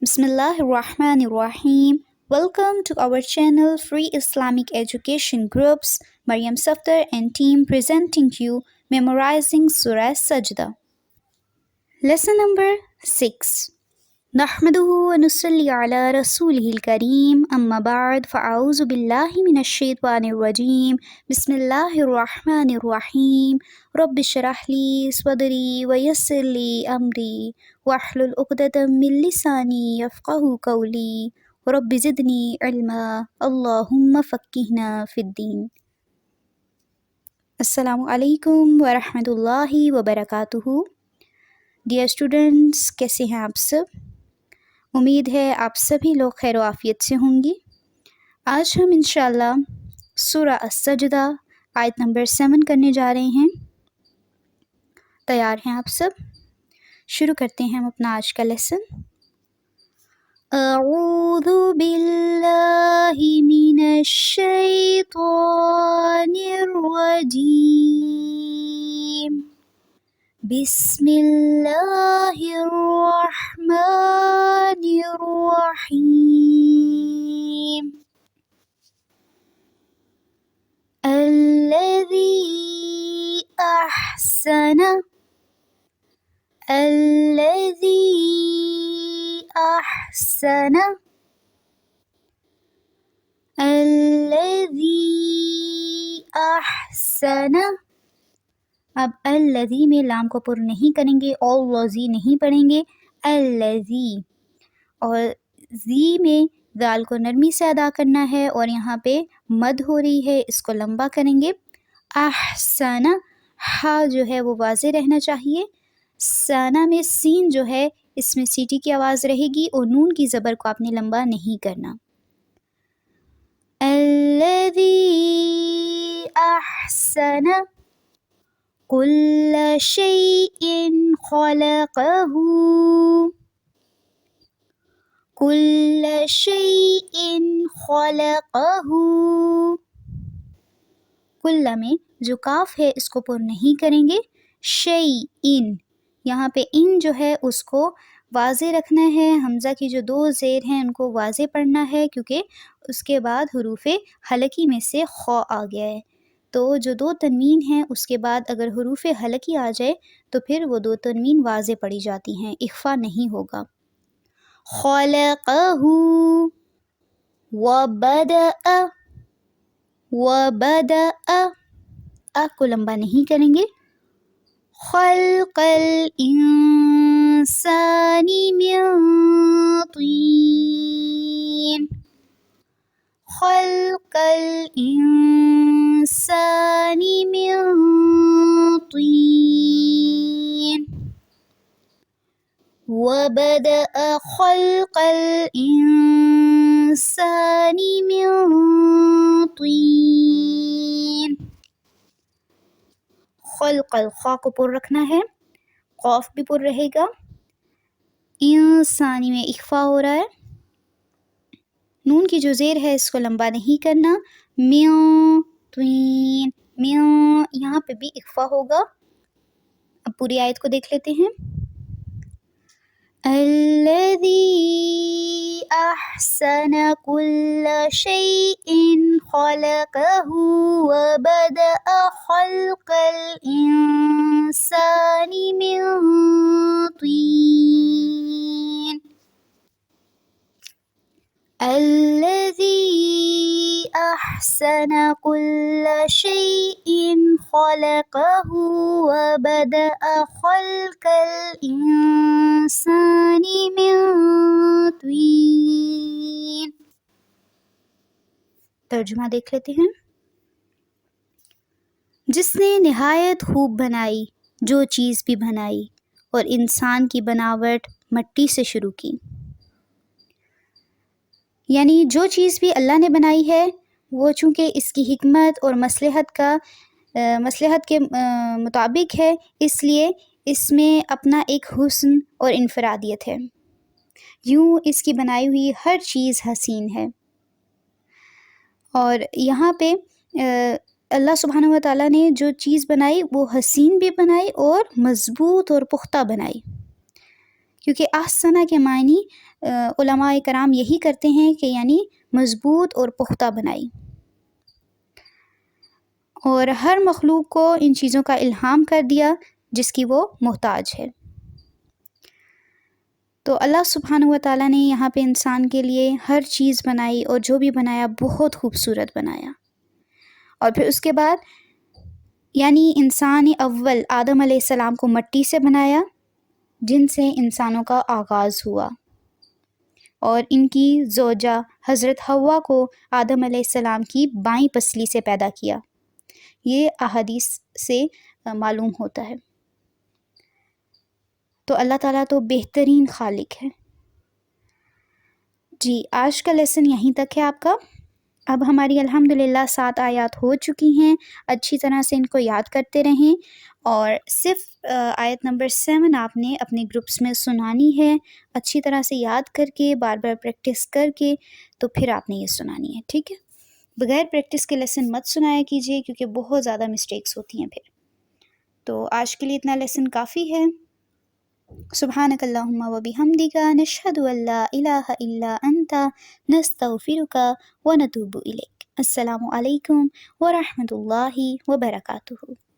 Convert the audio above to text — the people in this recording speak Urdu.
Bismillahirrahmanirrahim. Welcome to our channel Free Islamic Education Groups. Maryam Safdar and team presenting you Memorizing Surah Sajda. Lesson number 6. نحمده ونصلي على رسوله الكريم أما بعد فأعوذ بالله من الشيطان الرجيم بسم الله الرحمن الرحيم رب اشرح لي صدري ويسر لي أمري واحلل عقدة من لساني يفقه قولي رب زدني علما اللهم فقهنا في الدين. السلام علیکم ورحمۃ اللہ وبرکاتہ. Dear students, کیسے ہیں آپ سب؟ امید ہے آپ سبھی لوگ خیر و عافیت سے ہوں گی. آج ہم انشاءاللہ سورہ السجدہ آیت نمبر 7 کرنے جا رہے ہیں. تیار ہیں آپ سب؟ شروع کرتے ہیں ہم اپنا آج کا لیسن. اعوذ باللہ من الشیطان الرجیم بسم اللہ الرحمن الرحیم الذی احسن اب الذی میں لام کو پر نہیں کریں گے، الذی نہیں پڑھیں گے، الذی، اور زی میں دال کو نرمی سے ادا کرنا ہے اور یہاں پہ مد ہو رہی ہے، اس کو لمبا کریں گے. احسن، ہا جو ہے وہ واضح رہنا چاہیے. سانا میں سین جو ہے اس میں سیٹی کی آواز رہے گی اور نون کی زبر کو آپ نے لمبا نہیں کرنا. الذی احسن کل شیء خلقہ کل میں جو کاف ہے اس کو پر نہیں کریں گے. شیء، یہاں پہ ان جو ہے اس کو واضح رکھنا ہے. حمزہ کی جو 2 زیر ہیں ان کو واضح پڑھنا ہے کیونکہ اس کے بعد حروف حلقی میں سے خو آ گیا ہے. تو جو 2 تنوین ہیں اس کے بعد اگر حروف حلقی آ جائے تو پھر وہ 2 تنوین واضح پڑھی جاتی ہیں، اخفا نہیں ہوگا. خلقہ وبدأ کو لمبا نہیں کریں گے. خلق الانسان من طین خلق الانسان من طین وبدأ خلق الانسان من طین. خلق الخا کو پر رکھنا ہے، قاف بھی پر رہے گا. انسانی میں اخفا ہو رہا ہے، نون کی جو زیر ہے اس کو لمبا نہیں کرنا. میوں توین، میوں یہاں پہ بھی اخفا ہوگا. اب پوری آیت کو دیکھ لیتے ہیں. الذی احسن کل شیء خلقہ وبدأ خلق الانسان من طین الذی احسن کل شیء خلقہ وبدأ خلق الانسان من طین. ترجمہ دیکھ لیتے ہیں. جس نے نہایت خوب بنائی جو چیز بھی بنائی اور انسان کی بناوٹ مٹی سے شروع کی. یعنی جو چیز بھی اللہ نے بنائی ہے وہ چونکہ اس کی حکمت اور مصلحت کے مطابق ہے، اس لیے اس میں اپنا ایک حسن اور انفرادیت ہے. یوں اس کی بنائی ہوئی ہر چیز حسین ہے. اور یہاں پہ اللہ سبحانہ و تعالیٰ نے جو چیز بنائی وہ حسین بھی بنائی اور مضبوط اور پختہ بنائی. کیونکہ احسنہ کے معنی علماء کرام یہی کرتے ہیں کہ یعنی مضبوط اور پختہ بنائی، اور ہر مخلوق کو ان چیزوں کا الہام کر دیا جس کی وہ محتاج ہے۔ تو اللہ سبحانہ و تعالیٰ نے یہاں پہ انسان کے لیے ہر چیز بنائی، اور جو بھی بنایا بہت خوبصورت بنایا۔ اور پھر اس کے بعد یعنی انسان اول آدم علیہ السلام کو مٹی سے بنایا، جن سے انسانوں کا آغاز ہوا، اور ان کی زوجہ حضرت حوا کو آدم علیہ السلام کی بائیں پسلی سے پیدا کیا۔ یہ احادیث سے معلوم ہوتا ہے۔ تو اللہ تعالیٰ تو بہترین خالق ہے۔ جی، آج کا لیسن یہیں تک ہے آپ کا۔ اب ہماری الحمدللہ 7 آیات ہو چکی ہیں، اچھی طرح سے ان کو یاد کرتے رہیں، اور صرف آیت نمبر 7 آپ نے اپنے گروپس میں سنانی ہے، اچھی طرح سے یاد کر کے، بار بار پریکٹس کر کے، تو پھر آپ نے یہ سنانی ہے، ٹھیک ہے؟ بغیر پریکٹس کے لیسن مت سنایا کیجیے، کیونکہ بہت زیادہ مسٹیکس ہوتی ہیں پھر۔ تو آج کے لیے اتنا لیسن کافی ہے۔ سبحانک اللہم و بحمدک، نشہد ان لا الہ الا انت، نستغفرک و نتوب الیک۔ السلام علیکم ورحمۃ اللہ وبرکاتہ۔